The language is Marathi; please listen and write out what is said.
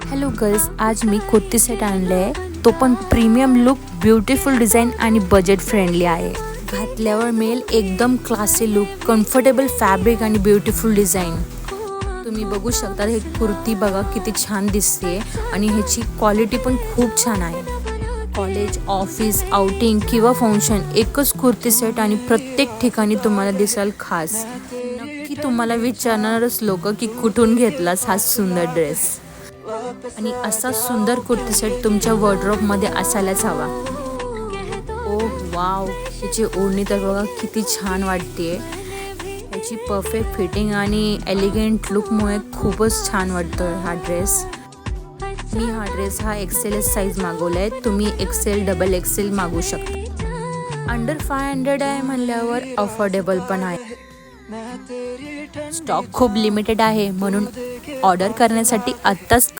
हॅलो गर्ल्स, आज मी कुर्ती सेट आणले आहे. तो पण प्रीमियम लुक, ब्युटिफुल डिझाईन आणि बजेट फ्रेंडली आहे. घातल्यावर मिळेल एकदम क्लासी लुक, कम्फर्टेबल फॅब्रिक आणि ब्युटिफुल डिझाईन. तुम्ही बघू शकता हे कुर्ती बघा किती छान दिसते आणि ह्याची क्वालिटी पण खूप छान आहे. कॉलेज, ऑफिस, आउटिंग किंवा फंक्शन एकच कुर्ती सेट आणि प्रत्येक ठिकाणी तुम्हाला दिसाल खास. नक्की तुम्हाला विचारणारच लोक की कुठून घेतलास हा सुंदर ड्रेस. आणि असा सुंदर कुर्ती सेट तुमच्या वॉर्डरोबमध्ये असायलाच हवा. ओह वाव, हिची ओढणी तर बघा किती छान वाटते. याची परफेक्ट फिटिंग आणि एलिगंट लुकमुळे खूपच छान वाटतो हा ड्रेस. मी हा ड्रेस एक्सेल साईज मागवला आहे. तुम्ही एक्सेल, डबल एक्सेल मागवू शकता. अंडर 500 आहे म्हणल्यावर अफोर्डेबल पण आहे. स्टॉक खूप लिमिटेड आहे म्हणून ऑर्डर करण्यासाठी आत्ताच